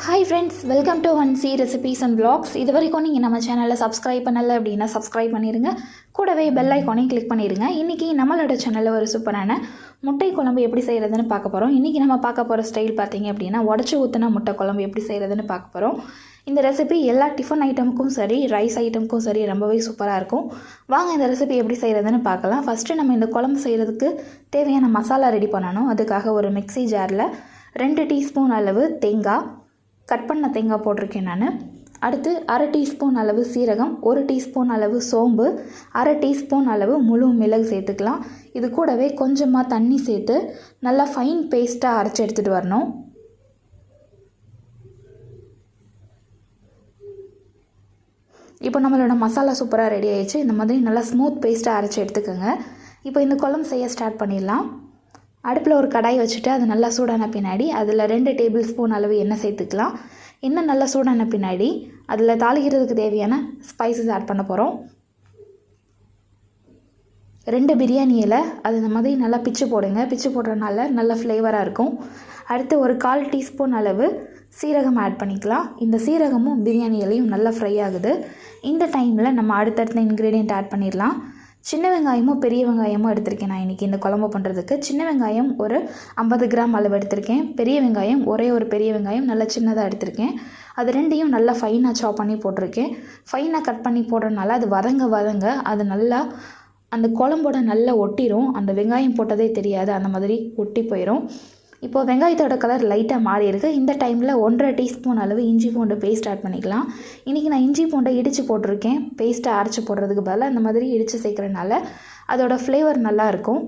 Hi friends, welcome to 1C recipes and vlogs. இது வரைக்கும் நீங்கள் நம்ம சேனலை சப்ஸ்கிரைப் பண்ணலை அப்படின்னா சப்ஸ்கிரைப் பண்ணிடுங்க. கூடவே பெல் ஐக்கானையும் கிளிக் பண்ணிடுங்க. இன்றைக்கி நம்மளோட சேனலில் ஒரு சூப்பரான முட்டை குழம்பு எப்படி செய்கிறதுன்னு பார்க்க போகிறோம். இன்றைக்கி நம்ம பார்க்க போகிற ஸ்டைல் பார்த்தீங்க அப்படின்னா உடச்சி ஊற்றின முட்டை குழம்பு எப்படி செய்கிறதுன்னு பார்க்க போகிறோம். இந்த ரெசிபி எல்லா டிஃபன் ஐட்டமுக்கும் சரி, ரைஸ் ஐட்டமுக்கும் சரி ரொம்பவே சூப்பராக இருக்கும். வாங்க இந்த ரெசிபி எப்படி செய்கிறதுன்னு பார்க்கலாம். ஃபஸ்ட்டு நம்ம இந்த குழம்பு செய்கிறதுக்கு தேவையான மசாலா ரெடி பண்ணணும். அதுக்காக ஒரு மிக்ஸி ஜாரில் 2 டீஸ்பூன் அளவு தேங்காய், கட் பண்ண தேங்காய் போட்டிருக்கேன் நான். அடுத்து 1/2 டீஸ்பூன் அளவு சீரகம், 1 டீஸ்பூன் அளவு சோம்பு, 1/2 டீஸ்பூன் அளவு முழு மிளகு சேர்த்துக்கலாம். இது கூடவே கொஞ்சமாக தண்ணி சேர்த்து நல்லா ஃபைன் பேஸ்ட்டாக அரைச்சி எடுத்துகிட்டு வரணும். இப்போ நம்மளோட மசாலா சூப்பராக ரெடி ஆயிடுச்சு. இந்த மாதிரி நல்லா ஸ்மூத் பேஸ்ட்டாக அரைச்சி எடுத்துக்கோங்க. இப்போ இந்த குழம்பு செய்ய ஸ்டார்ட் பண்ணிடலாம். அடுப்பில் ஒரு கடாய் வச்சுட்டு அது நல்லா சூடான பின்னாடி அதில் 2 டேபிள் ஸ்பூன் அளவு எண்ணெய் சேர்த்துக்கலாம். எண்ணெய் நல்லா சூடான பின்னாடி அதில் தாளிக்கிறதுக்கு தேவையான ஸ்பைசஸ் ஆட் பண்ண போகிறோம். 2 பிரியாணி இலை, அது இந்த மாதிரி நல்லா பிச்சு போடுங்க. பிச்சு போடுறதுனால நல்ல ஃப்ளேவராக இருக்கும். அடுத்து ஒரு 1/4 டீஸ்பூன் அளவு சீரகம் ஆட் பண்ணிக்கலாம். இந்த சீரகமும் பிரியாணி இலையும் நல்லா ஃப்ரை ஆகுது. இந்த டைமில் நம்ம அடுத்தடுத்த இன்க்ரீடியண்ட் ஆட் பண்ணிடலாம். சின்ன வெங்காயமும் பெரிய வெங்காயமும் எடுத்திருக்கேன் நான் இன்றைக்கி இந்த குழம்பு பண்ணுறதுக்கு. சின்ன வெங்காயம் ஒரு 50 கிராம் அளவு எடுத்திருக்கேன். பெரிய வெங்காயம் ஒரே ஒரு பெரிய வெங்காயம் நல்லா சின்னதாக எடுத்திருக்கேன். அது ரெண்டையும் நல்லா ஃபைனாக சாப் பண்ணி போட்டிருக்கேன். ஃபைனாக கட் பண்ணி போடுறதுனால அது வதங்க அது நல்லா அந்த குழம்போட நல்லா ஒட்டிடும். அந்த வெங்காயம் போட்டதே தெரியாது, அந்த மாதிரி ஒட்டி போயிடும். இப்போது வெங்காயத்தோட கலர் லைட்டாக மாறி இருக்குது. இந்த டைமில் 1/2 டீஸ்பூன் அளவு இஞ்சி பூண்டு பேஸ்ட் ஆட் பண்ணிக்கலாம். இன்றைக்கி நான் இஞ்சி பூண்டை இடித்து போட்டிருக்கேன். பேஸ்ட்டை அரைச்சி போடுறதுக்கு பதிலாக அந்த மாதிரி இடித்து சேர்க்குறதுனால அதோடய ஃப்ளேவர் நல்லாயிருக்கும்.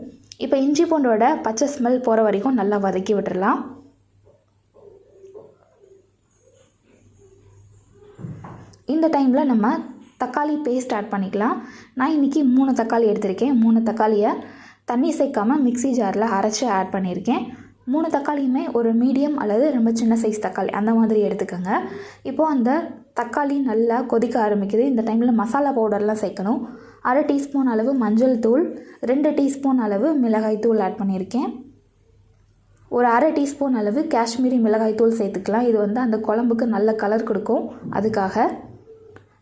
இப்போ இஞ்சி பூண்டோட பச்சை ஸ்மெல் போகிற வரைக்கும் நல்லா வதக்கி விட்டுடலாம். இந்த டைமில் நம்ம தக்காளி பேஸ்ட் ஆட் பண்ணிக்கலாம். நான் இன்றைக்கி 3 தக்காளி எடுத்திருக்கேன். 3 தக்காளியை தண்ணி சேர்க்காமல் மிக்ஸி ஜாரில் அரைச்சி ஆட் பண்ணியிருக்கேன். 3 தக்காளியுமே ஒரு மீடியம் அல்லது ரொம்ப சின்ன சைஸ் தக்காளி அந்த மாதிரி எடுத்துக்கோங்க. இப்போது அந்த தக்காளி நல்லா கொதிக்க ஆரம்பிக்குது. இந்த டைமில் மசாலா பவுடர்லாம் சேர்க்கணும். 1/2 டீஸ்பூன் அளவு மஞ்சள் தூள், 2 டீஸ்பூன் அளவு மிளகாய் தூள் ஆட் பண்ணியிருக்கேன். ஒரு 1/2 டீஸ்பூன் அளவு காஷ்மீரி மிளகாய் தூள் சேர்த்துக்கலாம். இது அந்த குழம்புக்கு நல்ல கலர் கொடுக்கும், அதுக்காக.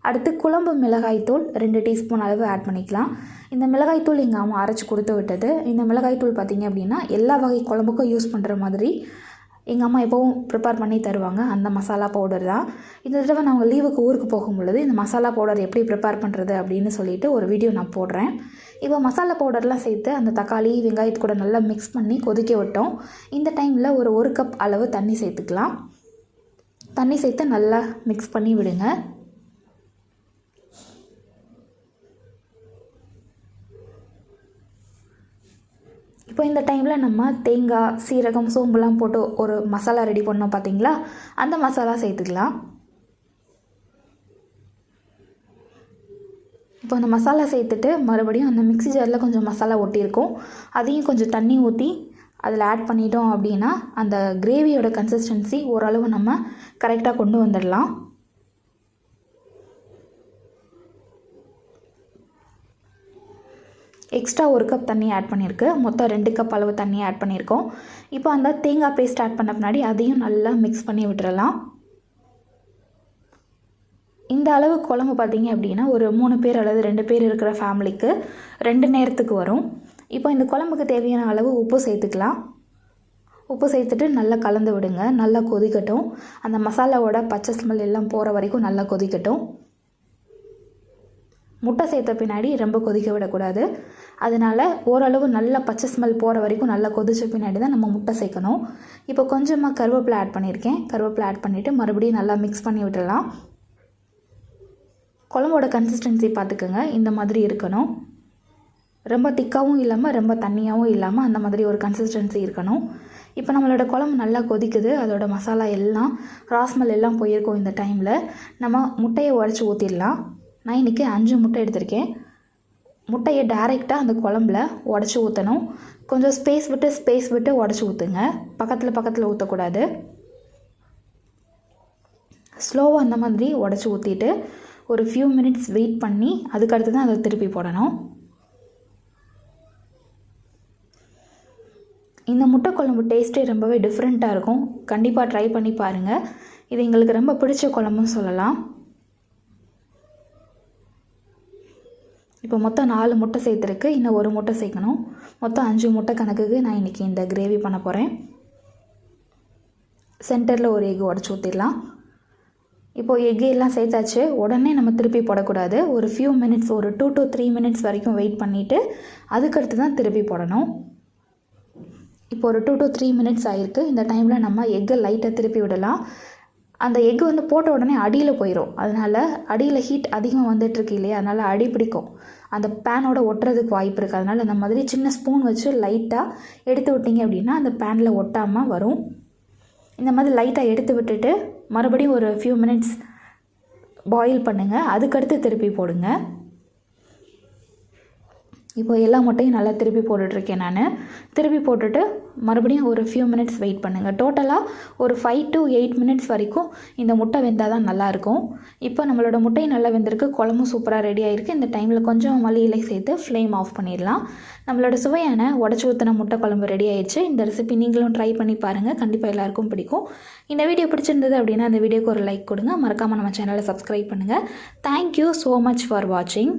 அடுத்து குழம்பு மிளகாய்த்தூள் 2 டீஸ்பூன் அளவு ஆட் பண்ணிக்கலாம். இந்த மிளகாய்த்தூள் எங்கள் அம்மா அரைச்சி கொடுத்து விட்டது. இந்த மிளகாய்த்தூள் பார்த்திங்க அப்படின்னா எல்லா வகை குழம்புக்கும் யூஸ் பண்ணுற மாதிரி எங்கள் அம்மா எப்போவும் ப்ரிப்பேர் பண்ணி தருவாங்க. அந்த மசாலா பவுடர் தான். இந்த தடவை நாங்கள் லீவுக்கு ஊருக்கு போகும் பொழுது இந்த மசாலா பவுடர் எப்படி ப்ரிப்பேர் பண்ணுறது அப்படின்னு சொல்லிட்டு ஒரு வீடியோ நான் போடுறேன். இப்போ மசாலா பவுடர்லாம் சேர்த்து அந்த தக்காளி வெங்காயத்து கூட நல்லா மிக்ஸ் பண்ணி கொதிக்க விட்டோம். இந்த டைமில் ஒரு 1 கப் அளவு தண்ணி சேர்த்துக்கலாம். தண்ணி சேர்த்து நல்லா மிக்ஸ் பண்ணி விடுங்க. இப்போ இந்த டைமில் நம்ம தேங்காய், சீரகம், சோம்புலாம் போட்டு ஒரு மசாலா ரெடி பண்ணோம் பார்த்தீங்களா, அந்த மசாலா சேர்த்துக்கலாம். இப்போ அந்த மசாலா சேர்த்துட்டு மறுபடியும் அந்த மிக்ஸி ஜாரில் கொஞ்சம் மசாலா ஒட்டியிருக்கும், அதையும் கொஞ்சம் தண்ணி ஊற்றி அதில் ஆட் பண்ணிட்டோம் அப்படின்னா அந்த கிரேவியோட கன்சிஸ்டன்சி ஓரளவு நம்ம கரெக்டாக கொண்டு வந்துடலாம். எக்ஸ்ட்ரா 1 கப் தண்ணி ஆட் பண்ணியிருக்கு. மொத்தம் 2 கப் அளவு தண்ணி ஆட் பண்ணியிருக்கோம். இப்போ அந்த தேங்காய் பேஸ்ட் ஆட் பண்ண பின்னாடி அதையும் நல்லா மிக்ஸ் பண்ணி விட்டுறலாம். இந்த அளவு குழம்பு பார்த்திங்க அப்படின்னா ஒரு 3 பேர் அல்லது 2 பேர் இருக்கிற ஃபேமிலிக்கு 2 நேரத்துக்கு வரும். இப்போ இந்த குழம்புக்கு தேவையான அளவு உப்பு சேர்த்துக்கலாம். உப்பு சேர்த்துட்டு நல்லா கலந்து விடுங்க. நல்லா கொதிக்கட்டும். அந்த மசாலாவோட பச்சை ஸ்மெல் எல்லாம் போகிற வரைக்கும் நல்லா கொதிக்கட்டும். முட்டை சேர்த்த பின்னாடி ரொம்ப கொதிக்க விடக்கூடாது. அதனால் ஓரளவு நல்லா பச்சை ஸ்மெல் போகிற வரைக்கும் நல்லா கொதிச்ச பின்னாடி தான் நம்ம முட்டை சேர்க்கணும். இப்போ கொஞ்சமாக கருவேப்பிலை ஆட் பண்ணியிருக்கேன். கருவேப்பிலை ஆட் பண்ணிவிட்டு மறுபடியும் நல்லா மிக்ஸ் பண்ணி விட்டுடலாம். குழம்போட கன்சிஸ்டன்சி பார்த்துக்கோங்க, இந்த மாதிரி இருக்கணும். ரொம்ப திக்காகவும் இல்லாமல் ரொம்ப தண்ணியாகவும் இல்லாமல் அந்த மாதிரி ஒரு கன்சிஸ்டன்சி இருக்கணும். இப்போ நம்மளோட குழம்பு நல்லா கொதிக்குது. அதோட மசாலா எல்லாம் ராஸ்மெல் எல்லாம் போயிருக்கும். இந்த டைமில் நம்ம முட்டையை உடச்சி ஊற்றிடலாம். நான் இன்றைக்கி 5 முட்டை எடுத்திருக்கேன். முட்டையை டைரெக்டாக அந்த குழம்புல உடச்சி ஊற்றணும். கொஞ்சம் ஸ்பேஸ் விட்டு உடச்சி ஊற்றுங்க. பக்கத்தில் ஊற்றக்கூடாது. ஸ்லோவாக அந்த மாதிரி உடச்சி ஊற்றிட்டு ஒரு ஃபியூ மினிட்ஸ் வெயிட் பண்ணி அதுக்கடுத்து தான் அதை திருப்பி போடணும். இந்த முட்டை குழம்பு டேஸ்ட்டே ரொம்பவே டிஃப்ரெண்ட்டாக இருக்கும். கண்டிப்பாக ட்ரை பண்ணி பாருங்கள். இது எங்களுக்கு ரொம்ப பிடிச்ச குழம்புன்னு சொல்லலாம். இப்போ மொத்தம் 4 முட்டை சேர்த்துருக்கு. இன்னும் 1 முட்டை சேர்க்கணும். மொத்தம் 5 முட்டை கணக்குக்கு நான் இன்றைக்கி இந்த கிரேவி பண்ண போகிறேன். சென்டரில் ஒரு எக் உடச்சி ஊற்றிடலாம். இப்போது எக்கு எல்லாம் சேர்த்தாச்சு. உடனே நம்ம திருப்பி போடக்கூடாது. ஒரு ஃபியூ மினிட்ஸ், ஒரு 2 to 3 மினிட்ஸ் வரைக்கும் வெயிட் பண்ணிவிட்டு அதுக்கடுத்து தான் திருப்பி போடணும். இப்போ ஒரு 2 to 3 மினிட்ஸ் ஆகிருக்கு. இந்த டைமில் நம்ம எக்கை லைட்டாக திருப்பி விடலாம். அந்த எக்கு வந்து போட்ட உடனே அடியில் போயிடும். அதனால் அடியில் ஹீட் அதிகமாக வந்துட்டுருக்கு இல்லையா, அதனால் அடி பிடிக்கும். அந்த பேனோட ஒட்டுறதுக்கு வாய்ப்பு இருக்குது. அதனால் இந்த மாதிரி சின்ன ஸ்பூன் வச்சு லைட்டாக எடுத்து விட்டிங்க அப்படின்னா அந்த பேனில் ஒட்டாமல் வரும். இந்த மாதிரி லைட்டாக எடுத்து விட்டுட்டு மறுபடியும் ஒரு ஃபியூ மினிட்ஸ் பாயில் பண்ணுங்கள். அதுக்கடுத்து திருப்பி போடுங்க. இப்போ எல்லா முட்டையும் நல்லா திருப்பி போட்டுட்ருக்கேன் நான். திருப்பி போட்டுட்டு மறுபடியும் ஒரு ஃபியூ மினிட்ஸ் வெயிட் பண்ணுங்கள். டோட்டலாக ஒரு 5 to 8 மினிட்ஸ் வரைக்கும் இந்த முட்டை வெந்தால் தான் நல்லாயிருக்கும். இப்போ நம்மளோட முட்டை நல்லா வெந்திருக்கு. குழம்பும் சூப்பராக ரெடி ஆகிருக்கு. இந்த டைமில் கொஞ்சம் மல்லி இலை சேர்த்து ஃப்ளேம் ஆஃப் பண்ணிடலாம். நம்மளோட சுவையான உடச்சி ஊற்றின முட்டை குழம்பு ரெடி ஆயிடுச்சு. இந்த ரெசிபி நீங்களும் ட்ரை பண்ணி பாருங்கள். கண்டிப்பாக எல்லாருக்கும் பிடிக்கும். இந்த வீடியோ பிடிச்சிருந்தது அப்படின்னா அந்த வீடியோக்கு ஒரு லைக் கொடுங்க. மறக்காமல் நம்ம சேனலை சப்ஸ்கிரைப் பண்ணுங்கள். தேங்க்யூ ஸோ மச் ஃபார் வாட்சிங்.